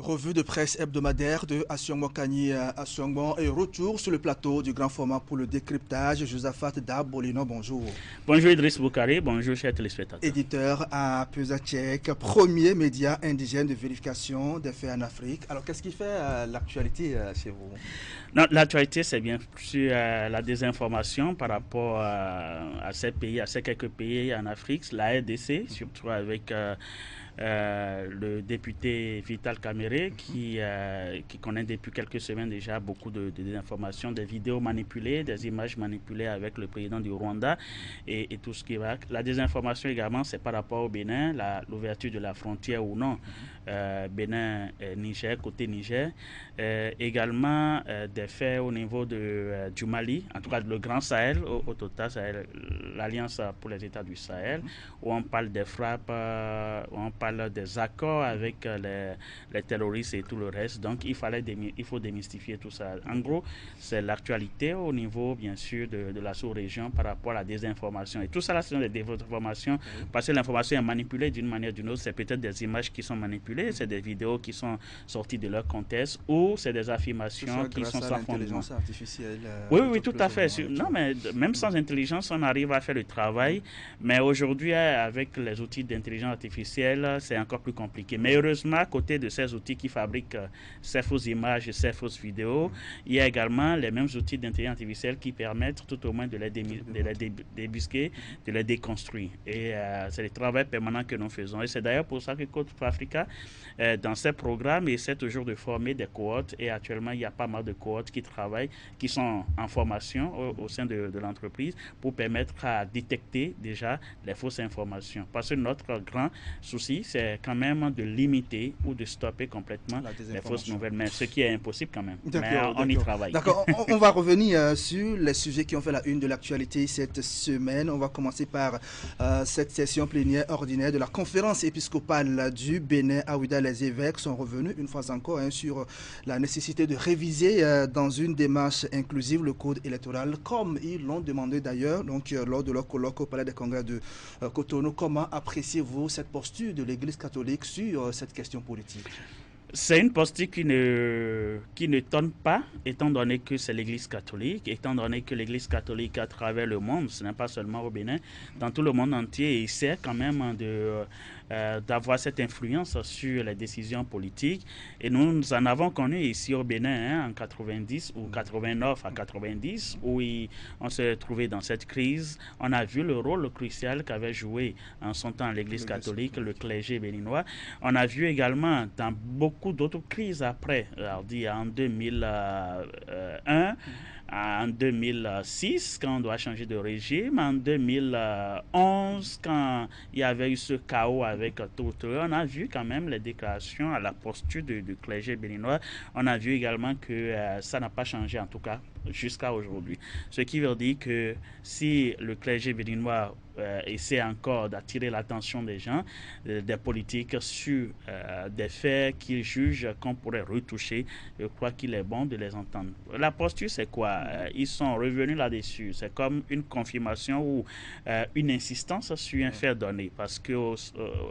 Revue de presse hebdomadaire de Assiongbon Kani Assiongbon et retour sur le plateau du grand format pour le décryptage. Josaphat Dabolino, bonjour. Bonjour Idriss Boukari, bonjour chers téléspectateurs. Éditeur à Pesachek, premier média indigène de vérification des faits en Afrique. Alors qu'est-ce qui fait l'actualité chez vous? L'actualité, c'est bien sûr la désinformation par rapport à ces pays, à ces quelques pays en Afrique, la RDC, surtout avec le député Vital Kamerhe qui connaît depuis quelques semaines déjà beaucoup de désinformation, des vidéos manipulées, des images manipulées avec le président du Rwanda et tout ce qui va. La désinformation également, c'est par rapport au Bénin, l'ouverture de la frontière ou non. Bénin-Niger, côté Niger. Également des faits au niveau du Mali, en tout cas le Grand Sahel, au total, l'Alliance pour les États du Sahel, où on parle des frappes, où on parle des accords avec les terroristes et tout le reste. Donc il faut démystifier tout ça. En gros, c'est l'actualité au niveau, bien sûr, de la sous-région par rapport à la désinformation. Et tout ça, là, ce sont des désinformations, parce que l'information est manipulée d'une manière ou d'une autre. C'est peut-être des images qui sont manipulées, c'est des vidéos qui sont sorties de leur contexte, ou c'est des affirmations qui sont sans fondement. Oui, tout à fait. Non, mais même sans intelligence, on arrive à faire le travail. Mais aujourd'hui, avec les outils d'intelligence artificielle, c'est encore plus compliqué. Mais heureusement, à côté de ces outils qui fabriquent ces fausses images et ces fausses vidéos, il y a également les mêmes outils d'intelligence artificielle qui permettent tout au moins de les débusquer, de les déconstruire. Et c'est le travail permanent que nous faisons. Et c'est d'ailleurs pour ça que Code for Africa, dans ses programmes, essaie toujours de former des cohortes. Et actuellement, il y a pas mal de cohortes qui travaillent, qui sont en formation au sein de l'entreprise pour permettre à détecter déjà les fausses informations. Parce que notre grand souci, c'est quand même de limiter ou de stopper complètement les fausses nouvelles. Mais ce qui est impossible quand même. Mais on y travaille. D'accord, on va revenir sur les sujets qui ont fait la une de l'actualité cette semaine. On va commencer par cette session plénière ordinaire de la conférence épiscopale du Bénin à Ouidah. Les évêques sont revenus une fois encore sur la nécessité de réviser dans une démarche inclusive le code électoral, comme ils l'ont demandé d'ailleurs donc, lors de leur colloque au Palais des Congrès de Cotonou. Comment appréciez-vous cette posture de l'Église catholique sur cette question politique? C'est une posture qui n'étonne pas, étant donné que c'est l'Église catholique, étant donné que l'Église catholique à travers le monde, ce n'est pas seulement au Bénin, dans tout le monde entier, essaie quand même d'avoir cette influence sur les décisions politiques. Et nous en avons connu ici au Bénin en 90 ou 89 à 90, où on s'est trouvé dans cette crise. On a vu le rôle crucial qu'avait joué en son temps l'Église catholique, le clergé béninois. On a vu également dans beaucoup d'autres crises après, en 2001, en 2006, quand on doit changer de régime, en 2011, quand il y avait eu ce chaos avec Touré, on a vu quand même les déclarations à la posture du clergé béninois. On a vu également que ça n'a pas changé, en tout cas, jusqu'à aujourd'hui. Ce qui veut dire que si le clergé béninois essaie encore d'attirer l'attention des gens, des politiques sur des faits qu'ils jugent qu'on pourrait retoucher, je crois qu'il est bon de les entendre. La posture, c'est quoi? Ils sont revenus là-dessus. C'est comme une confirmation ou une insistance sur un fait donné, parce qu'au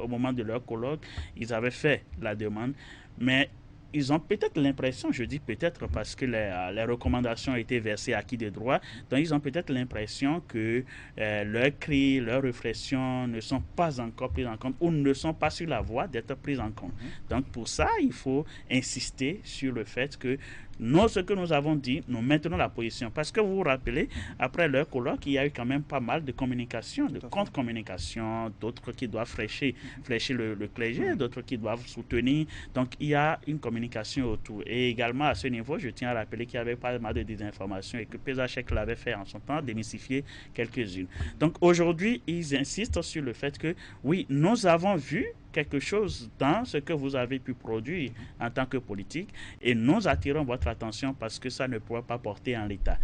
moment de leur colloque, ils avaient fait la demande, mais ils ont peut-être l'impression, je dis peut-être parce que les recommandations ont été versées à qui de droit, donc ils ont peut-être l'impression que leurs cris, leurs réflexions ne sont pas encore prises en compte ou ne sont pas sur la voie d'être prises en compte. Donc pour ça, il faut insister sur le fait que nous, ce que nous avons dit, nous maintenons la position. Parce que vous vous rappelez, après leur colloque, il y a eu quand même pas mal de communication, de contre-communication, d'autres qui doivent flécher le clergé, d'autres qui doivent soutenir. Donc, il y a une communication autour. Et également, à ce niveau, je tiens à rappeler qu'il y avait pas mal de désinformation et que Pesachek l'avait fait en son temps, démystifier quelques-unes. Donc, aujourd'hui, ils insistent sur le fait que, oui, nous avons vu quelque chose dans ce que vous avez pu produire en tant que politique et nous attirons votre attention parce que ça ne pourra pas porter en l'état.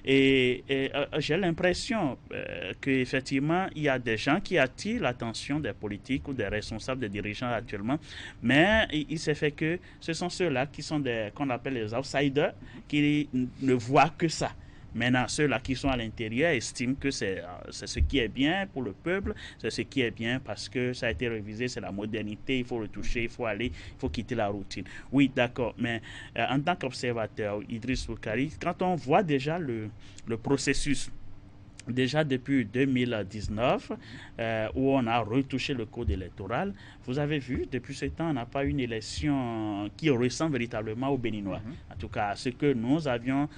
Et j'ai l'impression qu'effectivement, il y a des gens qui attirent l'attention des politiques ou des responsables, des dirigeants actuellement, mais il s'est fait que ce sont ceux-là qui sont qu'on appelle les outsiders, qui ne voient que ça. Maintenant, ceux-là qui sont à l'intérieur estiment que c'est ce qui est bien pour le peuple, c'est ce qui est bien parce que ça a été révisé, c'est la modernité, il faut retoucher, il faut aller, il faut quitter la routine. Oui, d'accord, mais en tant qu'observateur, Idriss Boukari, quand on voit déjà le processus, déjà depuis 2019, où on a retouché le code électoral, vous avez vu, depuis ce temps, on n'a pas eu une élection qui ressemble véritablement aux Béninois. En tout cas, ce que nous avions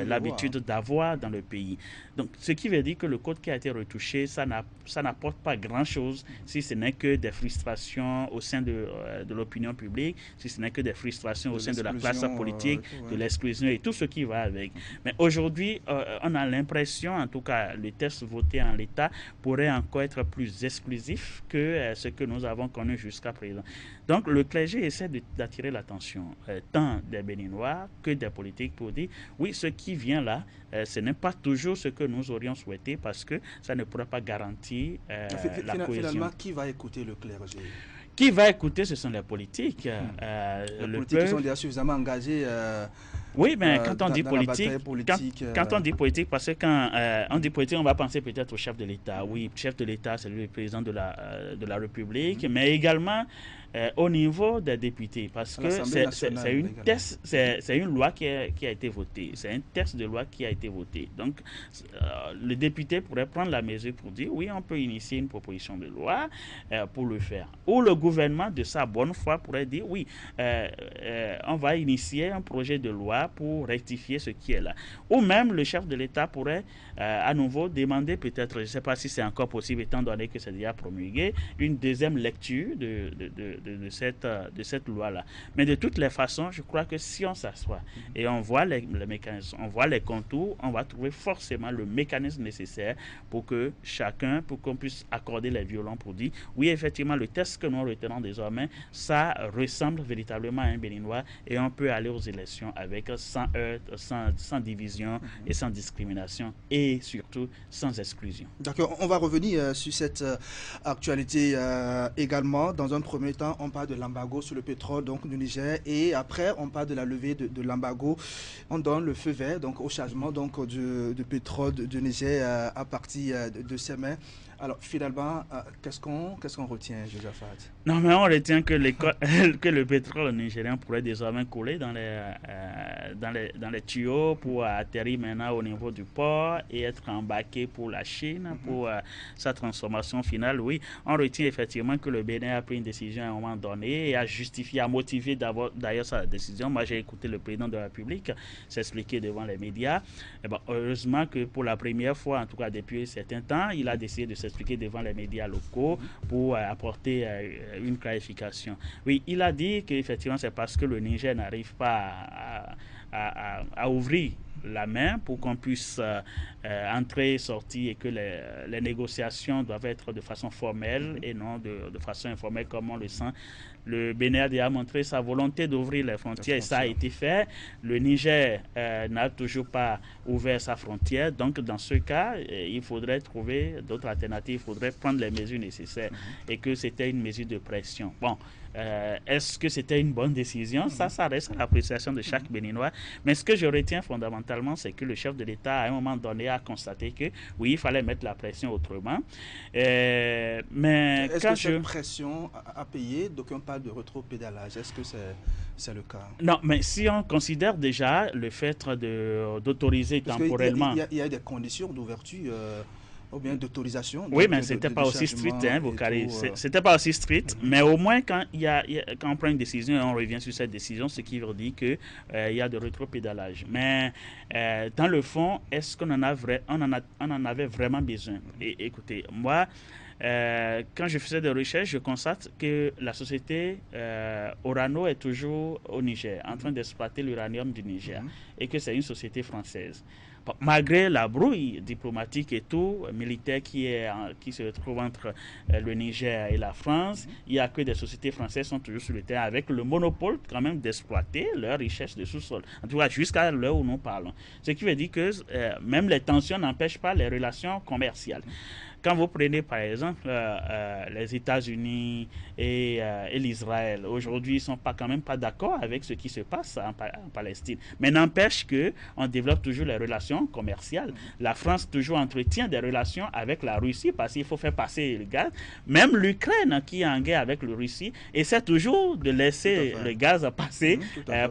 l'habitude d'avoir dans le pays. Donc, ce qui veut dire que le code qui a été retouché, ça n'apporte pas grand-chose, si ce n'est que des frustrations au sein de l'opinion publique, si ce n'est que des frustrations au sein de la classe politique, de l'exclusion et tout ce qui va avec. Mais aujourd'hui, on a l'impression, en tout cas, le texte voté en l'état pourrait encore être plus exclusif que ce que nous avons connu jusqu'à présent. Donc le clergé essaie d'attirer l'attention tant des Béninois que des politiques pour dire oui, ce qui vient là, ce n'est pas toujours ce que nous aurions souhaité parce que ça ne pourrait pas garantir la cohésion. Finalement, qui va écouter le clergé? Qui va écouter, ce sont les politiques. Les politiques sont déjà suffisamment engagés. Oui, mais quand on dit politique, quand on dit politique, parce que quand on dit politique, on va penser peut-être au chef de l'État. Oui, chef de l'État, c'est le président de la République, mais également au niveau des députés, parce que c'est une loi qui a été votée, c'est un texte de loi qui a été voté. Donc, le député pourrait prendre la mesure pour dire, oui, on peut initier une proposition de loi pour le faire. Ou le gouvernement, de sa bonne foi, pourrait dire, oui, on va initier un projet de loi pour rectifier ce qui est là. Ou même le chef de l'État pourrait à nouveau demander peut-être, je ne sais pas si c'est encore possible étant donné que c'est déjà promulgué, une deuxième lecture de cette loi-là. Mais de toutes les façons, je crois que si on s'assoit et on voit les mécanismes, on voit les contours, on va trouver forcément le mécanisme nécessaire pour qu'on puisse accorder les violons pour dire, oui, effectivement, le test que nous retenons désormais, ça ressemble véritablement à un Béninois et on peut aller aux élections avec sans heurts, sans division et sans discrimination et surtout sans exclusion. D'accord, on va revenir sur cette actualité également. Dans un premier temps, on parle de l'embargo sur le pétrole donc, du Niger et après, on parle de la levée de l'embargo. On donne le feu vert donc, au chargement donc, du pétrole du Niger à partir de ces mains. Alors finalement, qu'est-ce qu'on retient, Josaphat? Non, mais on retient que le pétrole nigérien pourrait désormais couler dans les tuyaux pour atterrir maintenant au niveau du port et être embarqué pour la Chine, pour sa transformation finale. Oui, on retient effectivement que le Bénin a pris une décision à un moment donné et a justifié, a motivé d'ailleurs sa décision. Moi, j'ai écouté le président de la République s'expliquer devant les médias. Et bon, heureusement que pour la première fois, en tout cas depuis un certain temps, il a décidé de s'expliquer devant les médias locaux pour apporter une clarification. Oui, il a dit qu'effectivement, c'est parce que le Niger n'arrive pas à ouvrir la main pour qu'on puisse entrer et sortir et que les négociations doivent être de façon formelle et non de façon informelle comme on le sent. Le Bénin a montré sa volonté d'ouvrir les frontières et ça a été fait. Le Niger n'a toujours pas ouvert sa frontière. Donc, dans ce cas, il faudrait trouver d'autres alternatives. Il faudrait prendre les mesures nécessaires et que c'était une mesure de pression. Bon, est-ce que c'était une bonne décision? Ça reste à l'appréciation de chaque Béninois. Mais ce que je retiens fondamentalement, c'est que le chef de l'État, à un moment donné, a constaté que, oui, il fallait mettre la pression autrement. Mais est-ce que cette pression a payé? Donc, on parle de rétropédalage. Est-ce que c'est le cas? Non, mais si on considère déjà le fait d'autoriser temporairement... Il y a des conditions d'ouverture... ou bien d'autorisation. Oui, mais ce n'était pas aussi strict, hein, Boukari. C'était pas aussi strict, mais au moins quand on prend une décision et on revient sur cette décision, ce qui veut dire qu'il y a de rétropédalage. Mais dans le fond, est-ce qu'on en avait vraiment besoin? Et écoutez, moi, quand je faisais des recherches, je constate que la société Orano est toujours au Niger, en train d'exploiter l'uranium du Niger, et que c'est une société française. Bon, malgré la brouille diplomatique et tout, militaire qui se retrouve entre le Niger et la France, il n'y a que des sociétés françaises qui sont toujours sur le terrain avec le monopole quand même d'exploiter leurs richesses de sous-sol. En tout cas, jusqu'à l'heure où nous parlons. Ce qui veut dire que même les tensions n'empêchent pas les relations commerciales. Quand vous prenez par exemple les États-Unis et l'Israël, aujourd'hui, ils ne sont quand même pas d'accord avec ce qui se passe en Palestine. Mais n'empêche qu'on développe toujours les relations commerciales. La France toujours entretient des relations avec la Russie parce qu'il faut faire passer le gaz. Même l'Ukraine, qui est en guerre avec la Russie, essaie toujours de laisser le gaz passer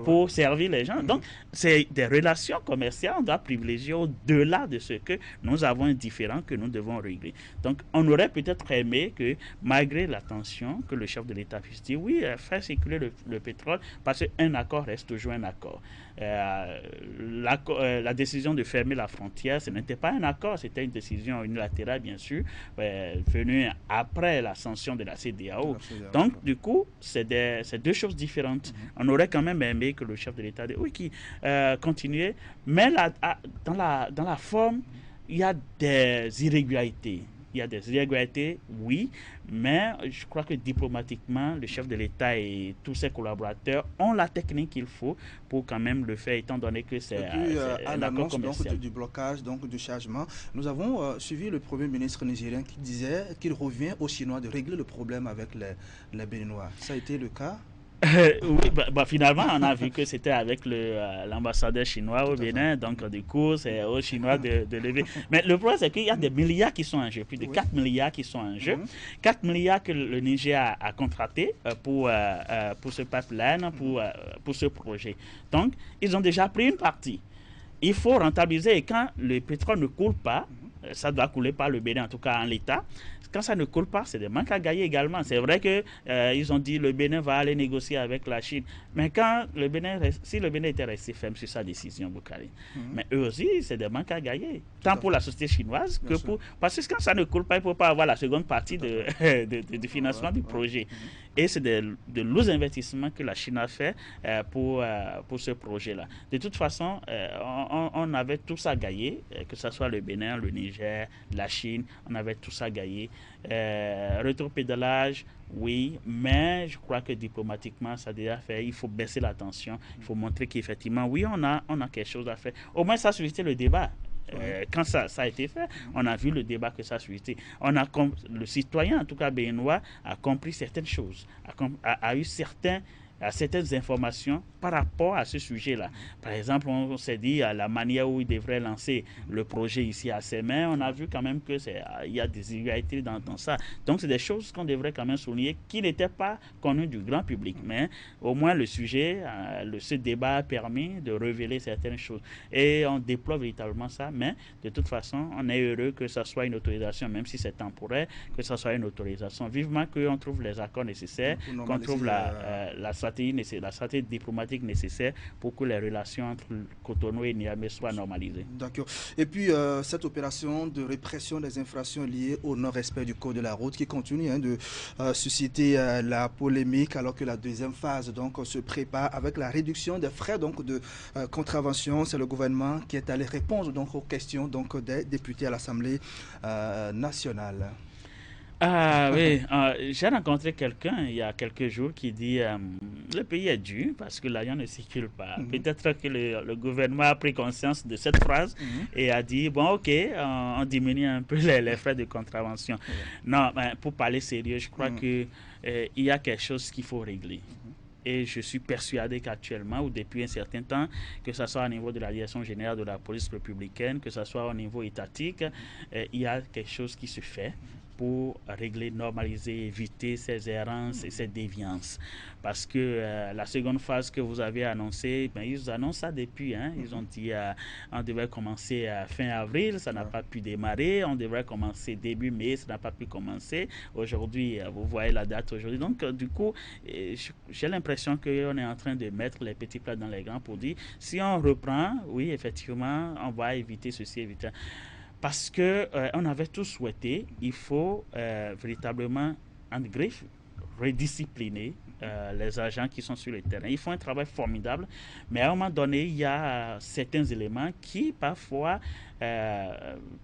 pour servir les gens. Donc, c'est des relations commerciales, on doit privilégier au-delà de ce que nous avons un différent que nous devons régler. Donc, on aurait peut-être aimé que, malgré la tension, que le chef de l'État puisse dire oui, faire circuler le pétrole, parce qu'un accord reste toujours un accord. La décision de fermer la frontière, ce n'était pas un accord, c'était une décision unilatérale, bien sûr, venue après la sanction de la CEDEAO. Donc, du coup, c'est deux choses différentes. On aurait quand même aimé que le chef de l'État dise oui, qui continuait, mais dans la forme, il y a des irrégularités. Il y a des irrégularités, oui, mais je crois que diplomatiquement, le chef de l'État et tous ses collaborateurs ont la technique qu'il faut pour quand même le faire, étant donné que c'est un accord commercial. Du blocage, donc du chargement, nous avons suivi le Premier ministre nigérien qui disait qu'il revient aux Chinois de régler le problème avec les Béninois. Ça a été le cas? Oui, finalement, on a vu que c'était avec l'ambassadeur chinois au Bénin, donc du coup, c'est aux Chinois de lever. Mais le problème, c'est qu'il y a des milliards qui sont en jeu, plus de 4 milliards qui sont en jeu. 4 milliards que le Niger a contracté pour ce pipeline, pour ce projet. Donc, ils ont déjà pris une partie. Il faut rentabiliser, et quand le pétrole ne coule pas, ça doit couler par le Bénin, en tout cas en l'état. Quand ça ne coule pas, c'est des manques à gagner également. C'est vrai que ils ont dit le Bénin va aller négocier avec la Chine. Mais si le Bénin était resté ferme sur sa décision, Boukari, mais eux aussi, c'est des manques à gagner. Tant pour la société chinoise que pour... Parce que quand ça ne coule pas, il ne faut pas avoir la seconde partie du financement du projet. Et c'est de lourds investissements que la Chine a fait pour ce projet-là. De toute façon, on avait tout ça gagné, que ce soit le Bénin, le Niger, la Chine, on avait tout ça gagné. Rétropédalage, oui, mais je crois que diplomatiquement, ça a déjà fait. Il faut baisser la tension, il faut montrer qu'effectivement, oui, on a quelque chose à faire. Au moins, ça a suscité le débat. Quand ça a été fait, on a vu le débat que ça a suscité. Le citoyen, en tout cas béninois, a compris certaines choses, a eu certaines informations par rapport à ce sujet-là. Par exemple, on s'est dit à la manière où il devrait lancer le projet ici à ses mains, on a vu quand même qu'il y a des irrégularités dans ça. Donc, c'est des choses qu'on devrait quand même souligner qui n'étaient pas connues du grand public. Mais au moins, le sujet, ce débat a permis de révéler certaines choses. Et on déploie véritablement ça. Mais de toute façon, on est heureux que ce soit une autorisation, même si c'est temporaire, que ce soit une autorisation. Vivement qu'on trouve les accords nécessaires, qu'on trouve la stratégie diplomatique nécessaire pour que les relations entre Cotonou et Niamey soient normalisées. D'accord. Et puis, cette opération de répression des infractions liées au non-respect du code de la route qui continue de susciter la polémique alors que la deuxième phase se prépare avec la réduction des frais de contravention. C'est le gouvernement qui est allé répondre aux questions des députés à l'Assemblée nationale. Ah oui, j'ai rencontré quelqu'un il y a quelques jours qui dit le pays est dû parce que l'argent ne circule pas. Peut-être que le gouvernement a pris conscience de cette phrase et a dit bon ok, on diminue un peu les frais de contravention. Non, mais pour parler sérieux, je crois que il y a quelque chose qu'il faut régler. Et je suis persuadé qu'actuellement, ou depuis un certain temps, que ce soit au niveau de la direction générale de la police républicaine, que ce soit au niveau étatique, il y a quelque chose qui se fait pour régler, normaliser, éviter ces errances et ces déviances. Parce que la seconde phase que vous avez annoncée, ils annoncent ça depuis. Ils ont dit on devrait commencer fin avril, ça n'a pas pu démarrer. On devrait commencer début mai, ça n'a pas pu commencer. Aujourd'hui, vous voyez la date aujourd'hui. Donc, du coup, j'ai l'impression qu'on est en train de mettre les petits plats dans les grands pour dire, si on reprend, oui, effectivement, on va éviter ceci, éviter... Parce qu'on avait tous souhaité, il faut véritablement, en griffe, rediscipliner les agents qui sont sur le terrain. Ils font un travail formidable, mais à un moment donné, il y a certains éléments qui, parfois,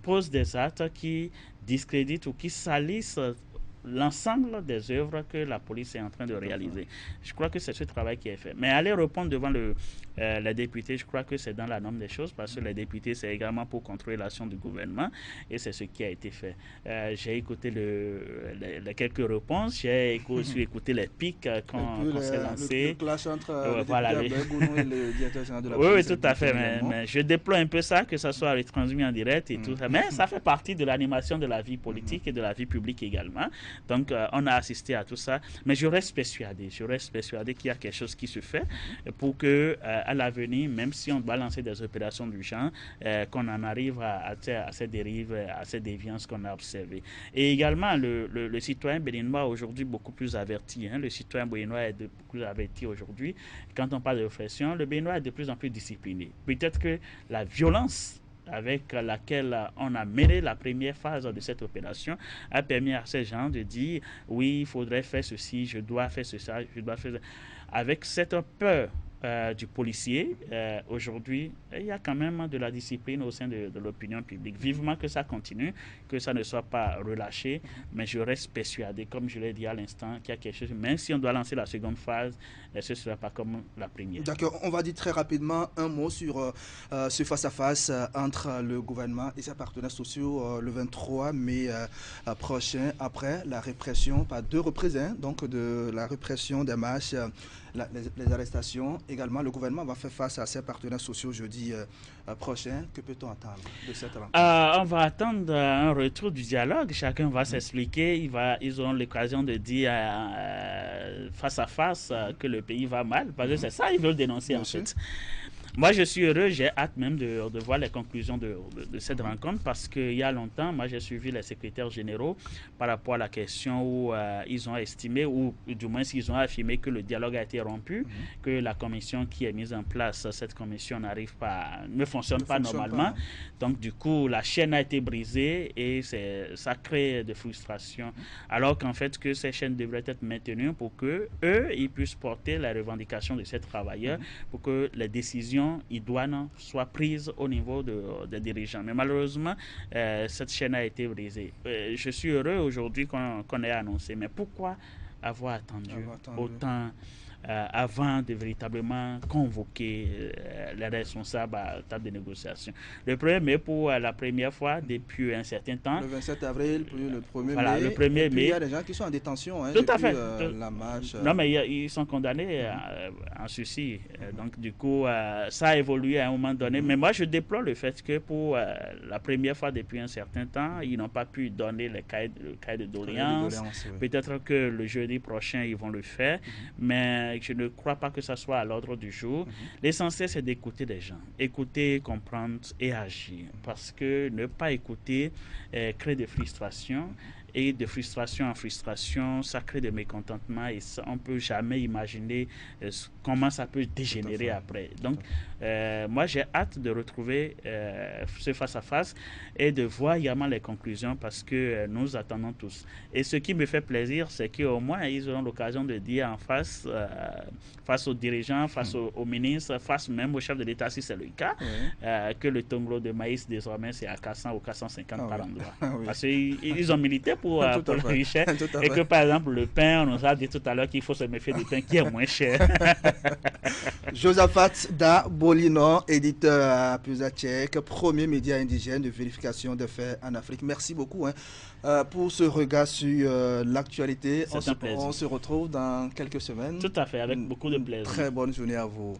posent des actes qui discréditent ou qui salissent l'ensemble des œuvres que la police est en train de réaliser. Je crois que c'est ce travail qui est fait. Mais aller répondre devant les députés, je crois que c'est dans la norme des choses parce que les députés, c'est également pour contrôler l'action du gouvernement et c'est ce qui a été fait. J'ai écouté les quelques réponses, j'ai aussi écouté les pics qu'on s'est lancés. Le clash entre voilà, le député Gounou et le directeur général de la police. Oui, tout à fait. Mais je déplore un peu ça, que ça soit retransmis en direct et tout ça. Mais ça fait partie de l'animation de la vie politique et de la vie publique également. Donc, on a assisté à tout ça. Mais je reste persuadé qu'il y a quelque chose qui se fait pour que, à l'avenir, même si on doit lancer des opérations du genre, qu'on en arrive à ces dérives, à ces déviances qu'on a observées. Et également, le citoyen béninois aujourd'hui beaucoup plus averti. Le citoyen béninois est beaucoup plus averti aujourd'hui. Quand on parle de répression, le béninois est de plus en plus discipliné. Peut-être que la violence avec laquelle on a mené la première phase de cette opération a permis à ces gens de dire oui, il faudrait faire ceci, je dois faire ceci, je dois faire ça. Avec cette peur du policier, aujourd'hui, il y a quand même de la discipline au sein de l'opinion publique. Vivement que ça continue, que ça ne soit pas relâché, mais je reste persuadé, comme je l'ai dit à l'instant, qu'il y a quelque chose, même si on doit lancer la seconde phase, ce ne sera pas comme la première. D'accord, on va dire très rapidement un mot sur ce face-à-face entre le gouvernement et ses partenaires sociaux le 23 mai prochain, après la répression, par 2 reprises, donc de la répression des marches, les arrestations. Également, le gouvernement va faire face à ses partenaires sociaux jeudi prochain. Que peut-on attendre de cette rencontre? On va attendre un retour du dialogue. Chacun va s'expliquer. Ils auront l'occasion de dire face à face que le pays va mal. Parce que c'est ça qu'ils veulent dénoncer en fait. Moi, je suis heureux, j'ai hâte même de voir les conclusions de cette rencontre parce qu'il y a longtemps, moi, j'ai suivi les secrétaires généraux par rapport à la question où ils ont estimé, ou du moins ils ont affirmé que le dialogue a été rompu, que la commission qui est mise en place, cette commission ne fonctionne pas normalement. Donc, du coup, la chaîne a été brisée et ça crée de frustration. Alors qu'en fait, que ces chaînes devraient être maintenues pour qu'eux, ils puissent porter la revendication de ces travailleurs, pour que les décisions idoines soient prises au niveau des dirigeants. Mais malheureusement, cette chaîne a été brisée. Je suis heureux aujourd'hui qu'on ait annoncé. Mais pourquoi avoir attendu autant avant de véritablement convoquer les responsables à la table de négociation? Le 1er mai, pour la première fois depuis un certain temps. Le 27 avril, puis le 1er mai. Le 1er mai. Il y a des gens qui sont en détention. Tout à fait. La marche. Non, mais ils sont condamnés en sursis. Donc, du coup, ça a évolué à un moment donné. Mais moi, je déplore le fait que pour la première fois depuis un certain temps, ils n'ont pas pu donner le cahier de doléances. Peut-être que le jeudi prochain, ils vont le faire. Mais je ne crois pas que ça soit à l'ordre du jour. L'essentiel, c'est d'écouter les gens. Écouter, comprendre et agir. Parce que ne pas écouter crée des frustrations. Et de frustration en frustration, ça crée de mécontentement et ça, on ne peut jamais imaginer comment ça peut dégénérer après. Donc, moi, j'ai hâte de retrouver ce face-à-face et de voir également les conclusions parce que nous attendons tous. Et ce qui me fait plaisir, c'est qu'au moins, ils auront l'occasion de dire en face aux dirigeants, face aux ministres, face même au chef de l'État, si c'est le cas, que le tonglo de maïs, désormais, c'est à 400 ou 450 par endroit. Parce qu'ils ont milité pour la richesse et que, par exemple, le pain, on nous a dit tout à l'heure qu'il faut se méfier du pain qui est moins cher. Josaphat Da Bolino, éditeur à Pusatchek, premier média indigène de vérification des faits en Afrique. Merci beaucoup pour ce regard sur l'actualité. On se retrouve dans quelques semaines. Tout à fait, avec beaucoup de plaisir. Très bonne journée à vous.